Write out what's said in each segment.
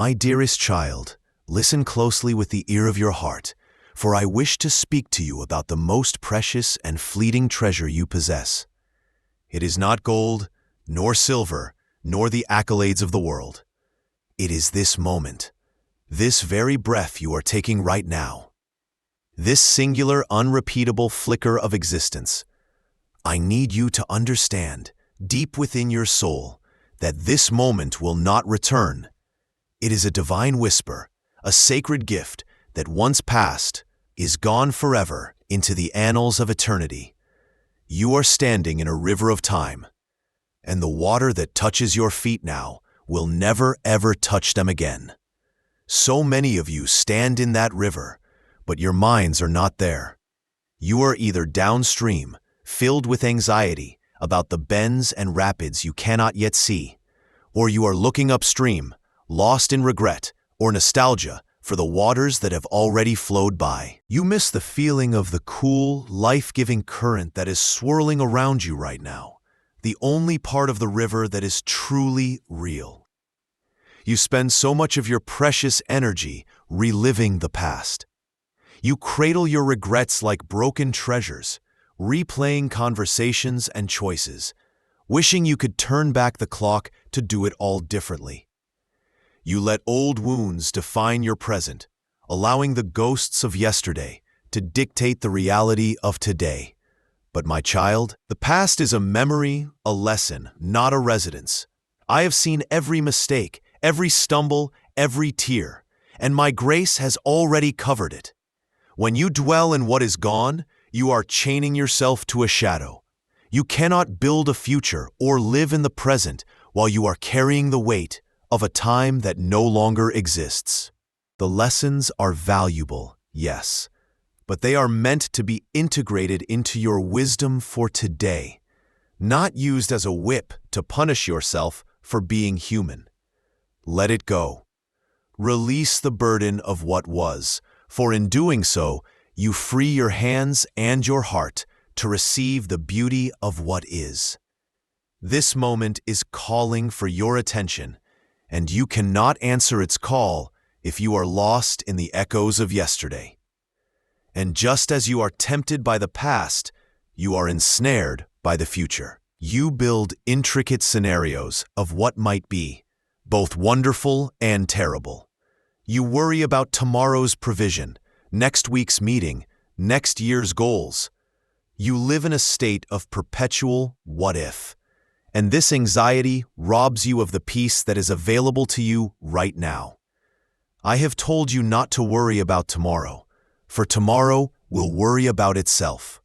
My dearest child, listen closely with the ear of your heart, for I wish to speak to you about the most precious and fleeting treasure you possess. It is not gold, nor silver, nor the accolades of the world. It is this moment, this very breath you are taking right now. This singular, unrepeatable flicker of existence. I need you to understand, deep within your soul, that this moment will not return. It is a divine whisper, a sacred gift that once passed, is gone forever into the annals of eternity. You are standing in a river of time, and the water that touches your feet now will never ever touch them again. So many of you stand in that river, but your minds are not there. You are either downstream, filled with anxiety about the bends and rapids you cannot yet see, or you are looking upstream, lost in regret or nostalgia for the waters that have already flowed by. You miss the feeling of the cool, life-giving current that is swirling around you right now, the only part of the river that is truly real. You spend so much of your precious energy reliving the past. You cradle your regrets like broken treasures, replaying conversations and choices, wishing you could turn back the clock to do it all differently. You let old wounds define your present, allowing the ghosts of yesterday to dictate the reality of today. But my child, the past is a memory, a lesson, not a residence. I have seen every mistake, every stumble, every tear, and my grace has already covered it. When you dwell in what is gone, you are chaining yourself to a shadow. You cannot build a future or live in the present while you are carrying the weight of a time that no longer exists. The lessons are valuable, yes, but they are meant to be integrated into your wisdom for today, not used as a whip to punish yourself for being human. Let it go. Release the burden of what was, for in doing so, you free your hands and your heart to receive the beauty of what is. This moment is calling for your attention, and you cannot answer its call if you are lost in the echoes of yesterday. And just as you are tempted by the past, you are ensnared by the future. You build intricate scenarios of what might be, both wonderful and terrible. You worry about tomorrow's provision, next week's meeting, next year's goals. You live in a state of perpetual what if, and this anxiety robs you of the peace that is available to you right now. I have told you not to worry about tomorrow, for tomorrow will worry about itself.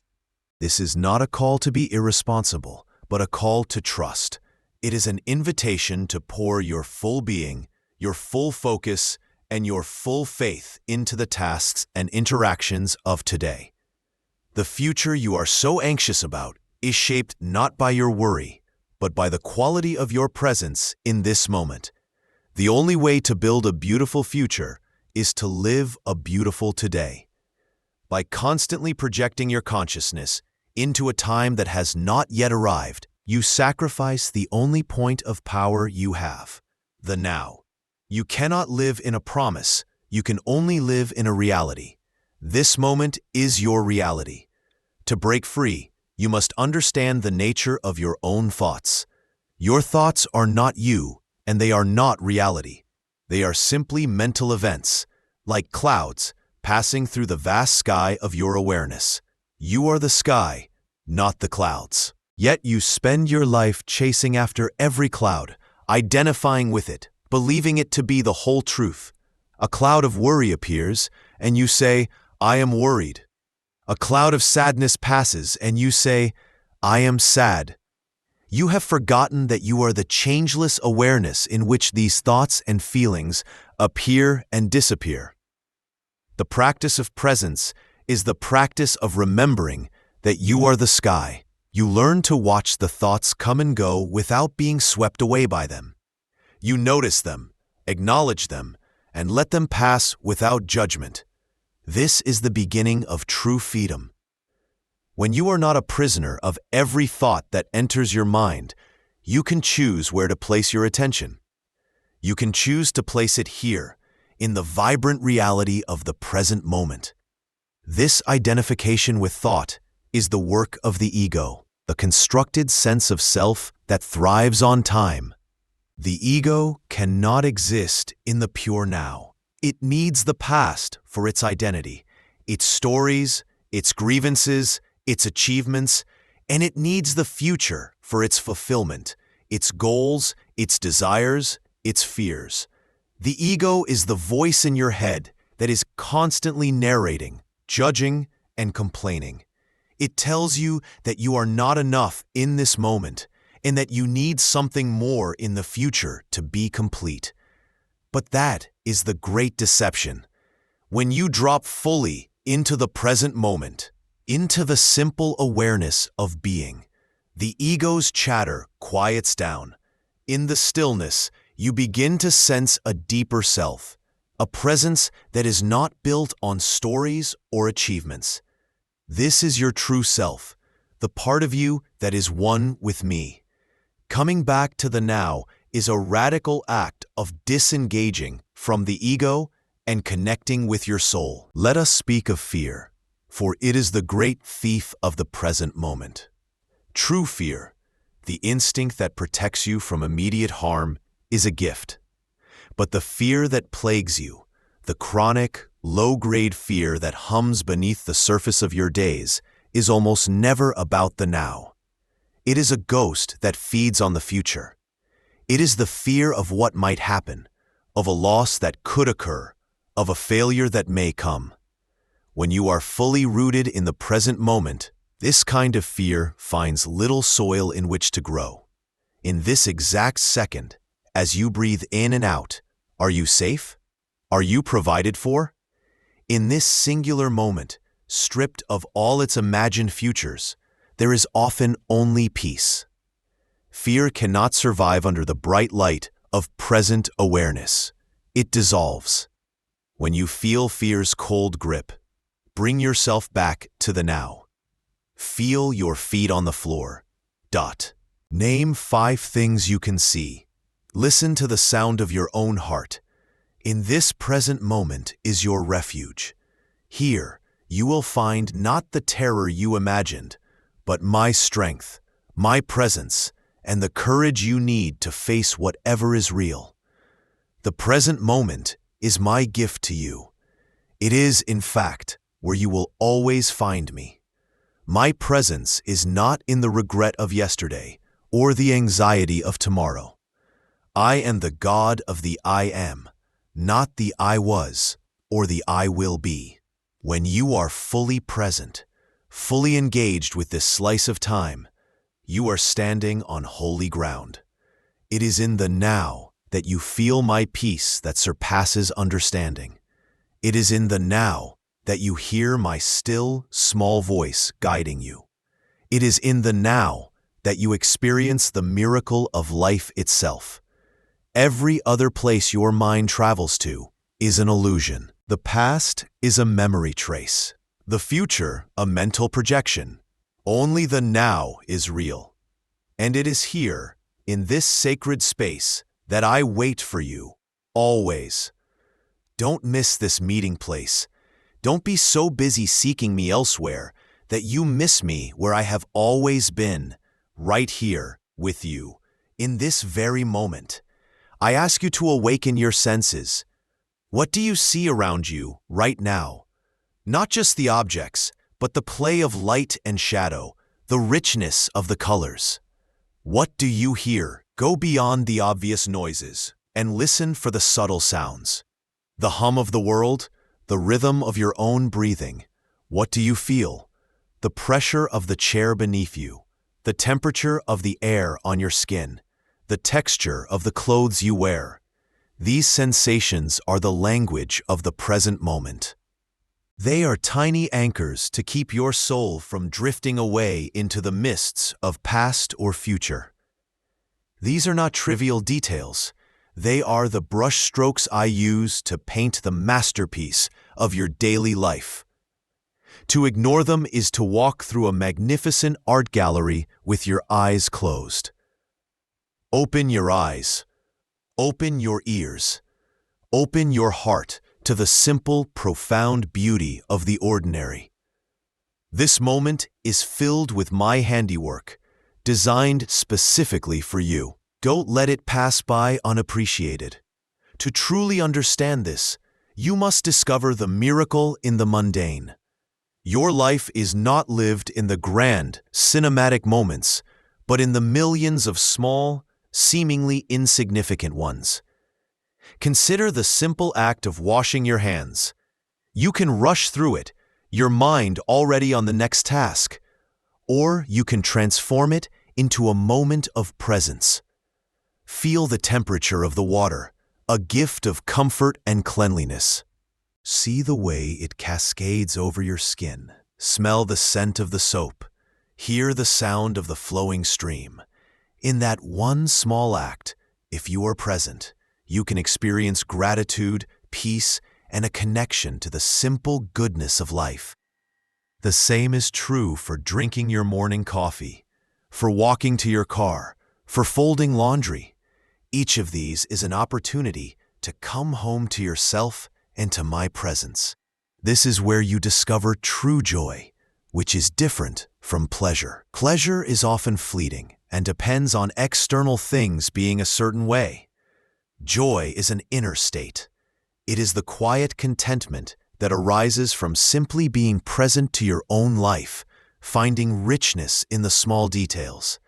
This is not a call to be irresponsible, but a call to trust. It is an invitation to pour your full being, your full focus, and your full faith into the tasks and interactions of today. The future you are so anxious about is shaped not by your worry, but by the quality of your presence in this moment. The only way to build a beautiful future is to live a beautiful today. By constantly projecting your consciousness into a time that has not yet arrived, you sacrifice the only point of power you have, the now. You cannot live in a promise, you can only live in a reality. This moment is your reality. To break free, you must understand the nature of your own thoughts. Your thoughts are not you, and they are not reality. They are simply mental events, like clouds passing through the vast sky of your awareness. You are the sky, not the clouds. Yet you spend your life chasing after every cloud, identifying with it, believing it to be the whole truth. A cloud of worry appears, and you say, I am worried. A cloud of sadness passes, and you say, I am sad. You have forgotten that you are the changeless awareness in which these thoughts and feelings appear and disappear. The practice of presence is the practice of remembering that you are the sky. You learn to watch the thoughts come and go without being swept away by them. You notice them, acknowledge them, and let them pass without judgment. This is the beginning of true freedom. When you are not a prisoner of every thought that enters your mind, you can choose where to place your attention. You can choose to place it here, in the vibrant reality of the present moment. This identification with thought is the work of the ego, the constructed sense of self that thrives on time. The ego cannot exist in the pure now. It needs the past for its identity, its stories, its grievances, its achievements, and it needs the future for its fulfillment, its goals, its desires, its fears. The ego is the voice in your head that is constantly narrating, judging, and complaining. It tells you that you are not enough in this moment and that you need something more in the future to be complete. But that is the great deception. When you drop fully into the present moment, into the simple awareness of being, the ego's chatter quiets down. In the stillness, you begin to sense a deeper self, a presence that is not built on stories or achievements. This is your true self, the part of you that is one with me. Coming back to the now is a radical act of disengaging from the ego and connecting with your soul. Let us speak of fear, for it is the great thief of the present moment. True fear, the instinct that protects you from immediate harm, is a gift. But the fear that plagues you, the chronic, low-grade fear that hums beneath the surface of your days, is almost never about the now. It is a ghost that feeds on the future. It is the fear of what might happen, of a loss that could occur, of a failure that may come. When you are fully rooted in the present moment, this kind of fear finds little soil in which to grow. In this exact second, as you breathe in and out, are you safe? Are you provided for? In this singular moment, stripped of all its imagined futures, there is often only peace. Fear cannot survive under the bright light of present awareness. It dissolves. When you feel fear's cold grip, bring yourself back to the now. Feel your feet on the floor. Name 5 things you can see. Listen to the sound of your own heart. In this present moment is your refuge. Here, you will find not the terror you imagined, but my strength, my presence, and the courage you need to face whatever is real. The present moment is my gift to you. It is, in fact, where you will always find me. My presence is not in the regret of yesterday or the anxiety of tomorrow. I am the God of the I am, not the I was or the I will be. When you are fully present, fully engaged with this slice of time, you are standing on holy ground. It is in the now that you feel my peace that surpasses understanding. It is in the now that you hear my still, small voice guiding you. It is in the now that you experience the miracle of life itself. Every other place your mind travels to is an illusion. The past is a memory trace. The future, a mental projection. Only the now is real. And it is here, in this sacred space, that I wait for you, always. Don't miss this meeting place. Don't be so busy seeking me elsewhere that you miss me where I have always been, right here, with you, in this very moment. I ask you to awaken your senses. What do you see around you right now? Not just the objects, but the play of light and shadow, the richness of the colors. What do you hear? Go beyond the obvious noises and listen for the subtle sounds. The hum of the world, the rhythm of your own breathing. What do you feel? The pressure of the chair beneath you, the temperature of the air on your skin, the texture of the clothes you wear. These sensations are the language of the present moment. They are tiny anchors to keep your soul from drifting away into the mists of past or future. These are not trivial details. They are the brushstrokes I use to paint the masterpiece of your daily life. To ignore them is to walk through a magnificent art gallery with your eyes closed. Open your eyes. Open your ears. Open your heart to the simple, profound beauty of the ordinary. This moment is filled with my handiwork, designed specifically for you. Don't let it pass by unappreciated. To truly understand this, you must discover the miracle in the mundane. Your life is not lived in the grand, cinematic moments, but in the millions of small, seemingly insignificant ones. Consider the simple act of washing your hands. You can rush through it, your mind already on the next task, or you can transform it into a moment of presence. Feel the temperature of the water, a gift of comfort and cleanliness. See the way it cascades over your skin. Smell the scent of the soap. Hear the sound of the flowing stream. In that one small act, if you are present, you can experience gratitude, peace, and a connection to the simple goodness of life. The same is true for drinking your morning coffee, for walking to your car, for folding laundry. Each of these is an opportunity to come home to yourself and to my presence. This is where you discover true joy, which is different from pleasure. Pleasure is often fleeting and depends on external things being a certain way. Joy is an inner state. It is the quiet contentment that arises from simply being present to your own life, finding richness in the small details.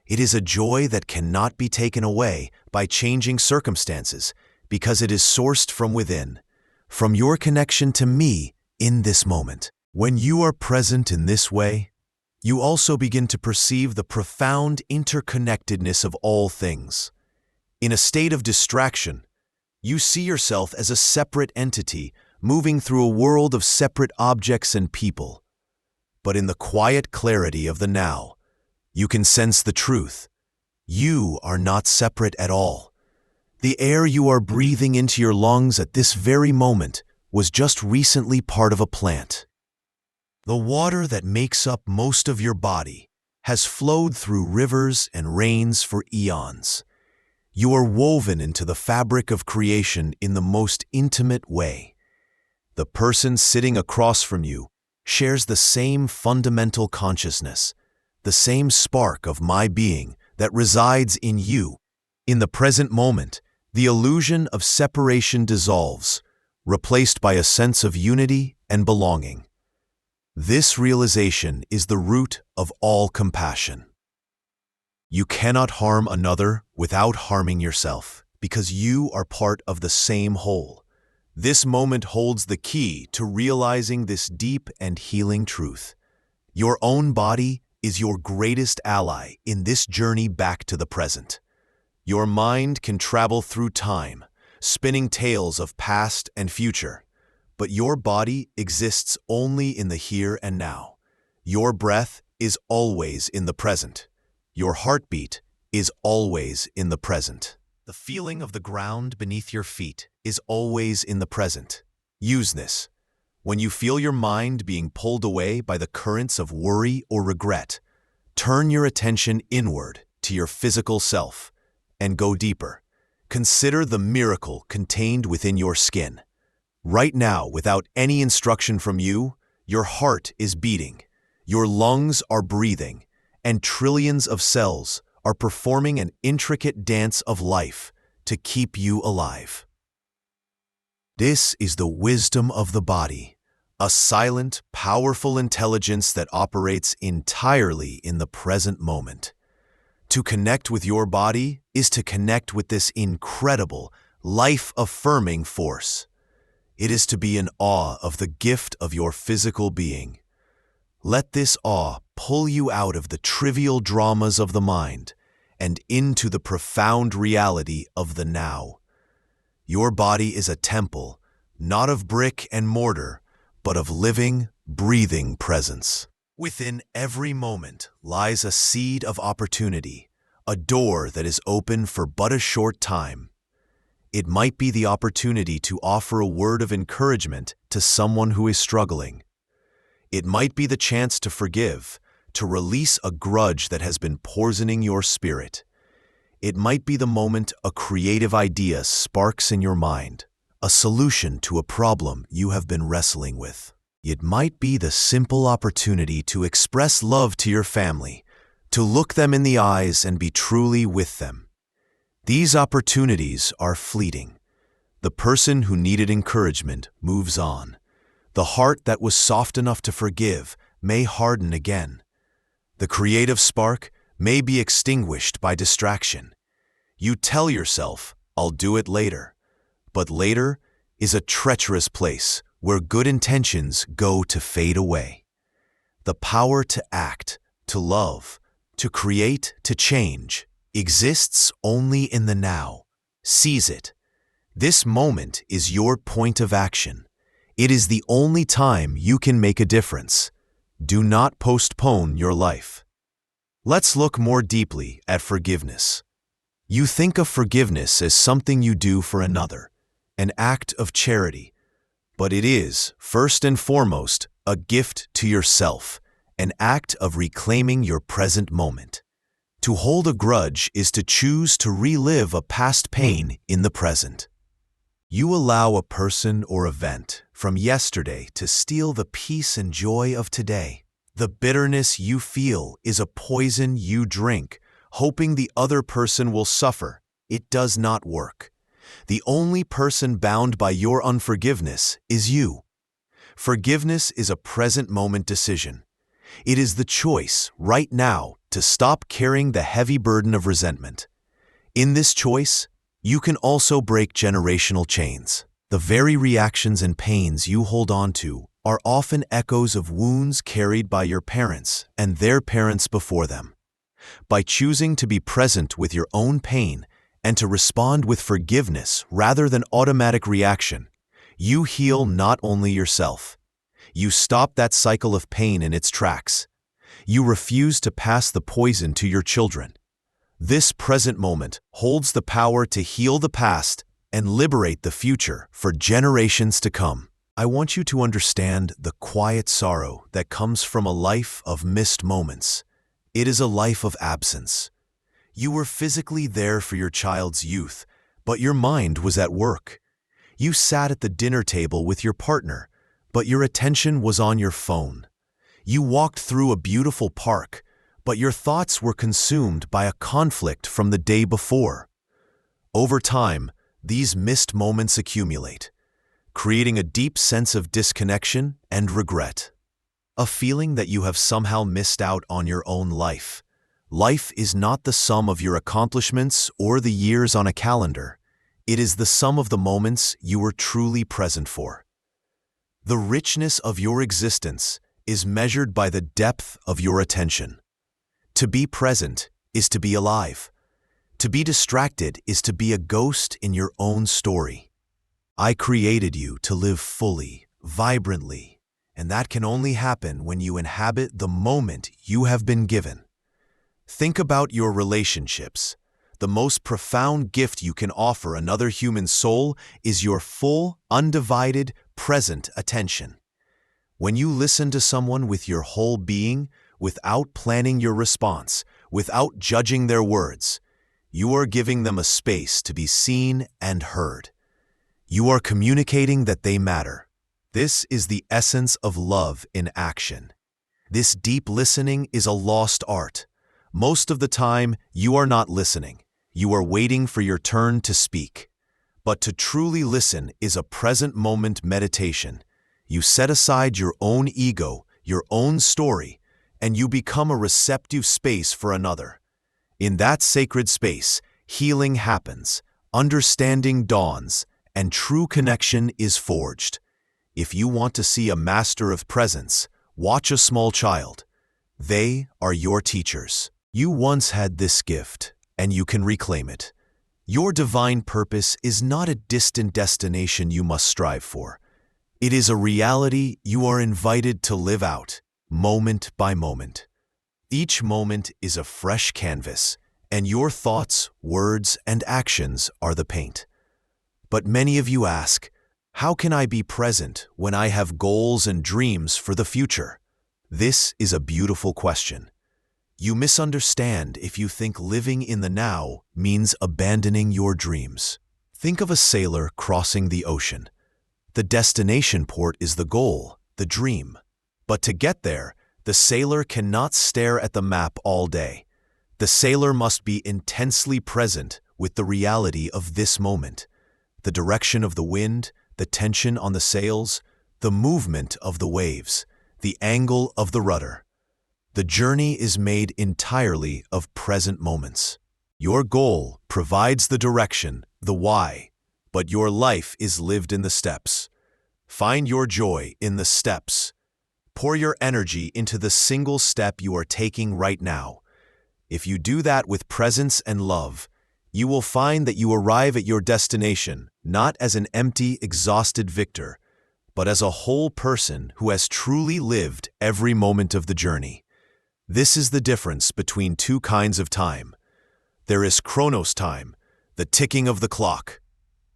It is a joy that cannot be taken away by changing circumstances because it is sourced from within, from your connection to me in this moment. When you are present in this way, you also begin to perceive the profound interconnectedness of all things. In a state of distraction, you see yourself as a separate entity moving through a world of separate objects and people. But in the quiet clarity of the now, you can sense the truth. You are not separate at all. The air you are breathing into your lungs at this very moment was just recently part of a plant. The water that makes up most of your body has flowed through rivers and rains for eons. You are woven into the fabric of creation in the most intimate way. The person sitting across from you shares the same fundamental consciousness, the same spark of my being that resides in you. In the present moment, the illusion of separation dissolves, replaced by a sense of unity and belonging. This realization is the root of all compassion. You cannot harm another without harming yourself, because you are part of the same whole. This moment holds the key to realizing this deep and healing truth. Your own body is your greatest ally in this journey back to the present. Your mind can travel through time, spinning tales of past and future, but your body exists only in the here and now. Your breath is always in the present. Your heartbeat is always in the present. The feeling of the ground beneath your feet is always in the present. Use this. When you feel your mind being pulled away by the currents of worry or regret, turn your attention inward to your physical self and go deeper. Consider the miracle contained within your skin. Right now, without any instruction from you, your heart is beating, your lungs are breathing, and trillions of cells are performing an intricate dance of life to keep you alive. This is the wisdom of the body, a silent, powerful intelligence that operates entirely in the present moment. To connect with your body is to connect with this incredible, life-affirming force. It is to be in awe of the gift of your physical being. Let this awe pull you out of the trivial dramas of the mind and into the profound reality of the now. Your body is a temple, not of brick and mortar, but of living, breathing presence. Within every moment lies a seed of opportunity, a door that is open for but a short time. It might be the opportunity to offer a word of encouragement to someone who is struggling. It might be the chance to forgive, to release a grudge that has been poisoning your spirit. It might be the moment a creative idea sparks in your mind, a solution to a problem you have been wrestling with. It might be the simple opportunity to express love to your family, to look them in the eyes and be truly with them. These opportunities are fleeting. The person who needed encouragement moves on. The heart that was soft enough to forgive may harden again. The creative spark may be extinguished by distraction. You tell yourself, "I'll do it later." But later is a treacherous place where good intentions go to fade away. The power to act, to love, to create, to change exists only in the now. Seize it. This moment is your point of action. It is the only time you can make a difference. Do not postpone your life. Let's look more deeply at forgiveness. You think of forgiveness as something you do for another, an act of charity, but it is, first and foremost, a gift to yourself, an act of reclaiming your present moment. To hold a grudge is to choose to relive a past pain in the present. You allow a person or event from yesterday to steal the peace and joy of today. The bitterness you feel is a poison you drink, hoping the other person will suffer. It does not work. The only person bound by your unforgiveness is you. Forgiveness is a present moment decision. It is the choice, right now, to stop carrying the heavy burden of resentment. In this choice, you can also break generational chains. The very reactions and pains you hold on to are often echoes of wounds carried by your parents and their parents before them. By choosing to be present with your own pain and to respond with forgiveness rather than automatic reaction, you heal not only yourself. You stop that cycle of pain in its tracks. You refuse to pass the poison to your children. This present moment holds the power to heal the past and liberate the future for generations to come. I want you to understand the quiet sorrow that comes from a life of missed moments. It is a life of absence. You were physically there for your child's youth, but your mind was at work. You sat at the dinner table with your partner, but your attention was on your phone. You walked through a beautiful park, but your thoughts were consumed by a conflict from the day before. Over time, these missed moments accumulate, creating a deep sense of disconnection and regret. A feeling that you have somehow missed out on your own life. Life is not the sum of your accomplishments or the years on a calendar. It is the sum of the moments you were truly present for. The richness of your existence is measured by the depth of your attention. To be present is to be alive. To be distracted is to be a ghost in your own story. I created you to live fully, vibrantly, and that can only happen when you inhabit the moment you have been given. Think about your relationships. The most profound gift you can offer another human soul is your full, undivided, present attention. When you listen to someone with your whole being, without planning your response, without judging their words, you are giving them a space to be seen and heard. You are communicating that they matter. This is the essence of love in action. This deep listening is a lost art. Most of the time, you are not listening. You are waiting for your turn to speak. But to truly listen is a present moment meditation. You set aside your own ego, your own story, and you become a receptive space for another. In that sacred space, healing happens, understanding dawns, and true connection is forged. If you want to see a master of presence, watch a small child. They are your teachers. You once had this gift, and you can reclaim it. Your divine purpose is not a distant destination you must strive for. It is a reality you are invited to live out, moment by moment. Each moment is a fresh canvas, and your thoughts, words, and actions are the paint. But many of you ask, how can I be present when I have goals and dreams for the future? This is a beautiful question. You misunderstand if you think living in the now means abandoning your dreams. Think of a sailor crossing the ocean. The destination port is the goal, the dream. But to get there, the sailor cannot stare at the map all day. The sailor must be intensely present with the reality of this moment. The direction of the wind, the tension on the sails, the movement of the waves, the angle of the rudder. The journey is made entirely of present moments. Your goal provides the direction, the why, but your life is lived in the steps. Find your joy in the steps. Pour your energy into the single step you are taking right now. If you do that with presence and love, you will find that you arrive at your destination not as an empty, exhausted victor, but as a whole person who has truly lived every moment of the journey. This is the difference between two kinds of time. There is chronos time, the ticking of the clock,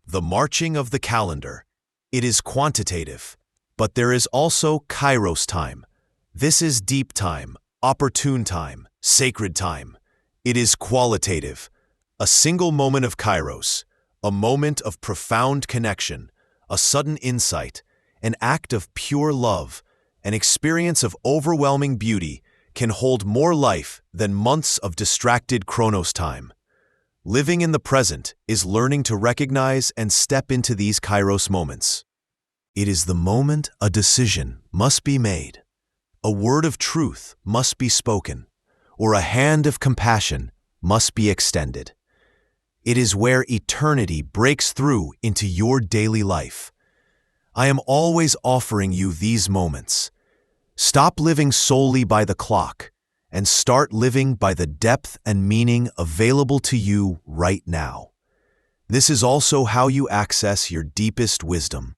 the marching of the calendar. It is quantitative, but there is also kairos time. This is deep time, opportune time, sacred time. It is qualitative, a single moment of kairos, a moment of profound connection, a sudden insight, an act of pure love, an experience of overwhelming beauty can hold more life than months of distracted chronos time. Living in the present is learning to recognize and step into these kairos moments. It is the moment a decision must be made, a word of truth must be spoken, or a hand of compassion must be extended. It is where eternity breaks through into your daily life. I am always offering you these moments. Stop living solely by the clock and start living by the depth and meaning available to you right now. This is also how you access your deepest wisdom.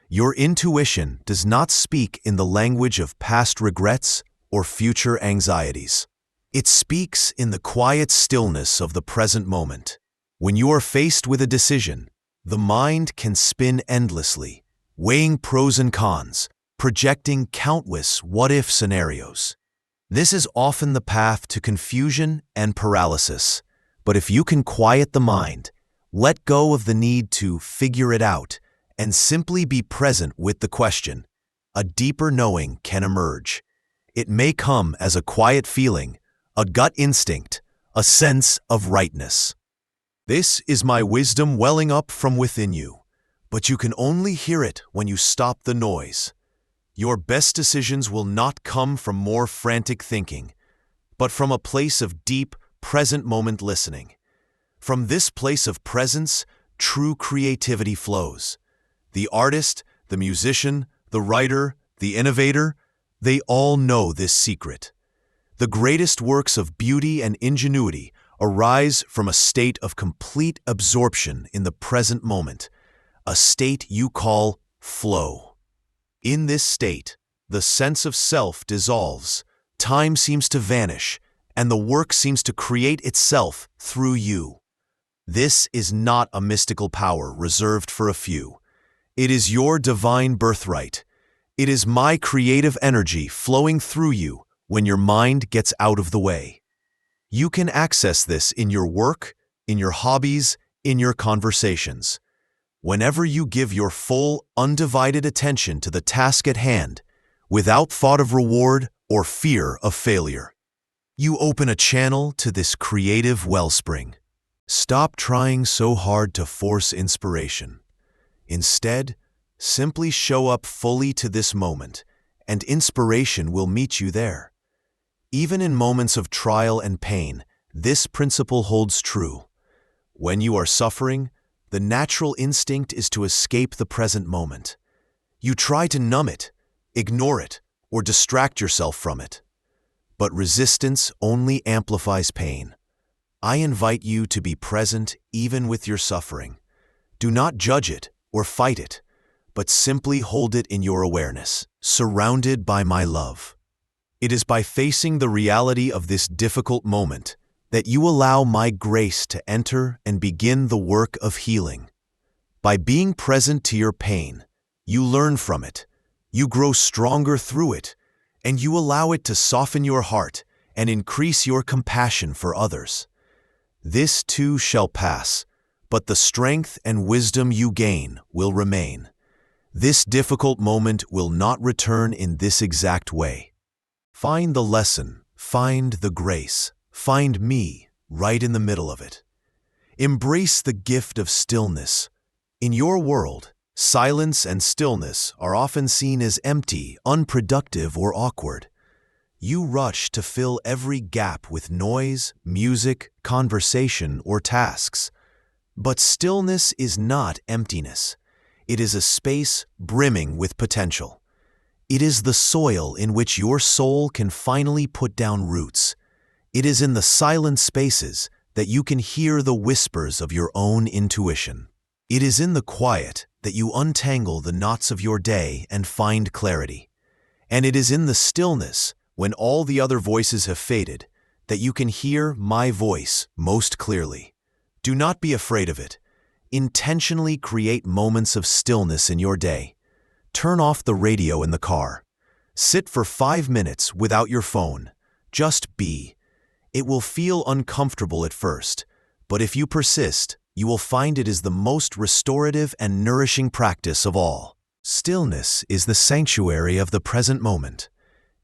Your intuition does not speak in the language of past regrets or future anxieties. It speaks in the quiet stillness of the present moment. When you are faced with a decision, the mind can spin endlessly, weighing pros and cons, projecting countless what-if scenarios. This is often the path to confusion and paralysis. But if you can quiet the mind, let go of the need to figure it out, and simply be present with the question, a deeper knowing can emerge. It may come as a quiet feeling, a gut instinct, a sense of rightness. This is my wisdom welling up from within you, but you can only hear it when you stop the noise. Your best decisions will not come from more frantic thinking, but from a place of deep, present moment listening. From this place of presence, true creativity flows. The artist, the musician, the writer, the innovator, they all know this secret. The greatest works of beauty and ingenuity arise from a state of complete absorption in the present moment, a state you call flow. In this state, the sense of self dissolves, time seems to vanish, and the work seems to create itself through you. This is not a mystical power reserved for a few. It is your divine birthright. It is my creative energy flowing through you when your mind gets out of the way. You can access this in your work, in your hobbies, in your conversations. Whenever you give your full, undivided attention to the task at hand, without thought of reward or fear of failure, you open a channel to this creative wellspring. Stop trying so hard to force inspiration. Instead, simply show up fully to this moment, and inspiration will meet you there. Even in moments of trial and pain, this principle holds true. When you are suffering, the natural instinct is to escape the present moment. You try to numb it, ignore it, or distract yourself from it. But resistance only amplifies pain. I invite you to be present even with your suffering. Do not judge it or fight it, but simply hold it in your awareness, surrounded by my love. It is by facing the reality of this difficult moment that you allow my grace to enter and begin the work of healing. By being present to your pain, you learn from it, you grow stronger through it, and you allow it to soften your heart and increase your compassion for others. This too shall pass, but the strength and wisdom you gain will remain. This difficult moment will not return in this exact way. Find the lesson, find the grace, find me right in the middle of it. Embrace the gift of stillness. In your world, silence and stillness are often seen as empty, unproductive, or awkward. You rush to fill every gap with noise, music, conversation, or tasks. But stillness is not emptiness. It is a space brimming with potential. It is the soil in which your soul can finally put down roots. It is in the silent spaces that you can hear the whispers of your own intuition. It is in the quiet that you untangle the knots of your day and find clarity. And it is in the stillness, when all the other voices have faded, that you can hear my voice most clearly. Do not be afraid of it. Intentionally create moments of stillness in your day. Turn off the radio in the car. Sit for 5 minutes without your phone. Just be. It will feel uncomfortable at first, but if you persist, you will find it is the most restorative and nourishing practice of all. Stillness is the sanctuary of the present moment.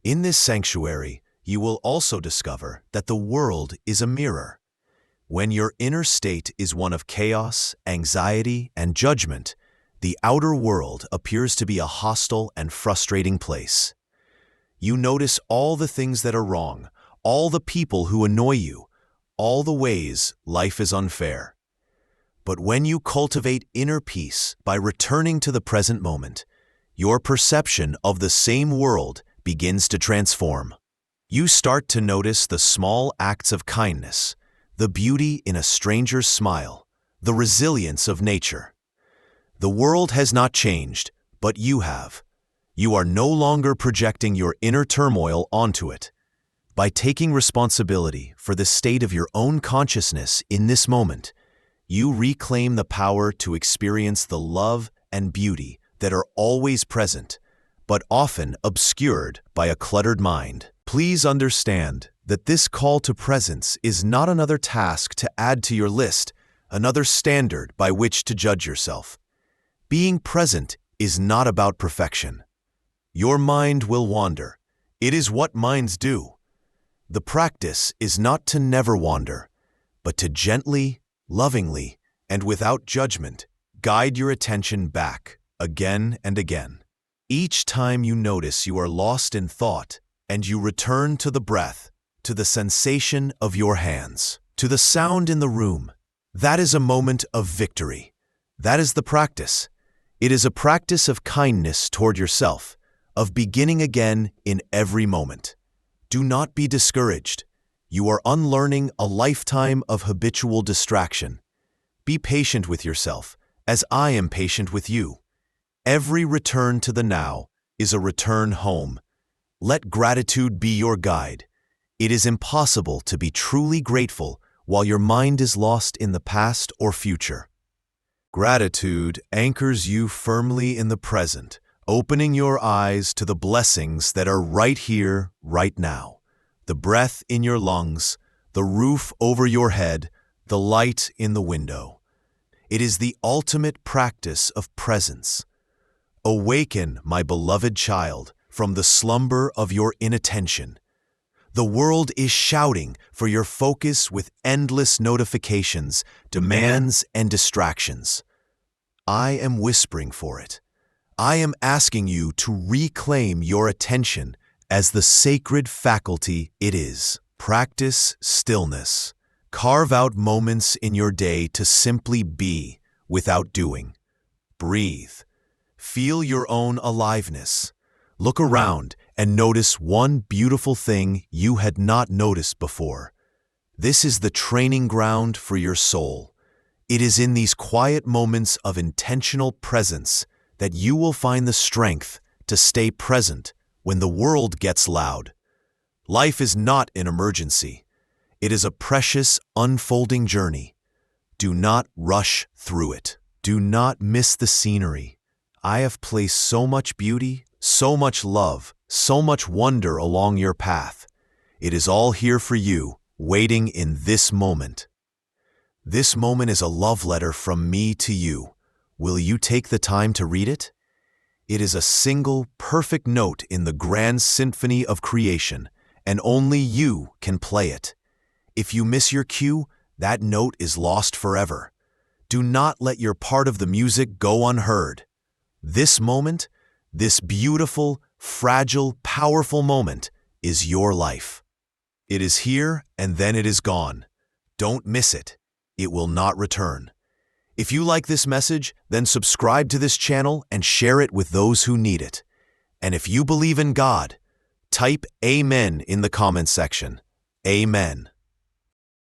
In this sanctuary, you will also discover that the world is a mirror. When your inner state is one of chaos, anxiety, and judgment, the outer world appears to be a hostile and frustrating place. You notice all the things that are wrong, all the people who annoy you, all the ways life is unfair. But when you cultivate inner peace by returning to the present moment, your perception of the same world begins to transform. You start to notice the small acts of kindness, the beauty in a stranger's smile, the resilience of nature. The world has not changed, but you have. You are no longer projecting your inner turmoil onto it. By taking responsibility for the state of your own consciousness in this moment, you reclaim the power to experience the love and beauty that are always present, but often obscured by a cluttered mind. Please understand that this call to presence is not another task to add to your list, another standard by which to judge yourself. Being present is not about perfection. Your mind will wander. It is what minds do. The practice is not to never wander, but to gently, lovingly, and without judgment, guide your attention back again and again. Each time you notice you are lost in thought, and you return to the breath, to the sensation of your hands, to the sound in the room, that is a moment of victory. That is the practice. It is a practice of kindness toward yourself, of beginning again in every moment. Do not be discouraged. You are unlearning a lifetime of habitual distraction. Be patient with yourself, as I am patient with you. Every return to the now is a return home. Let gratitude be your guide. It is impossible to be truly grateful while your mind is lost in the past or future. Gratitude anchors you firmly in the present, opening your eyes to the blessings that are right here, right now. The breath in your lungs, the roof over your head, the light in the window. It is the ultimate practice of presence. Awaken, my beloved child, from the slumber of your inattention. The world is shouting for your focus with endless notifications, demands, and distractions. I am whispering for it. I am asking you to reclaim your attention as the sacred faculty it is. Practice stillness. Carve out moments in your day to simply be without doing. Breathe. Feel your own aliveness. Look around and notice one beautiful thing you had not noticed before. This is the training ground for your soul. It is in these quiet moments of intentional presence that you will find the strength to stay present when the world gets loud. Life is not an emergency. It is a precious, unfolding journey. Do not rush through it. Do not miss the scenery. I have placed so much beauty, so much love, so much wonder along your path. It is all here for you, waiting in this moment. This moment is a love letter from me to you. Will you take the time to read it? It is a single, perfect note in the grand symphony of creation, and only you can play it. If you miss your cue, that note is lost forever. Do not let your part of the music go unheard. This moment, this beautiful, fragile, powerful moment, is your life. It is here and then it is gone. Don't miss it. It will not return. If you like this message, then subscribe to this channel and share it with those who need it. And if you believe in God, type Amen in the comment section. Amen.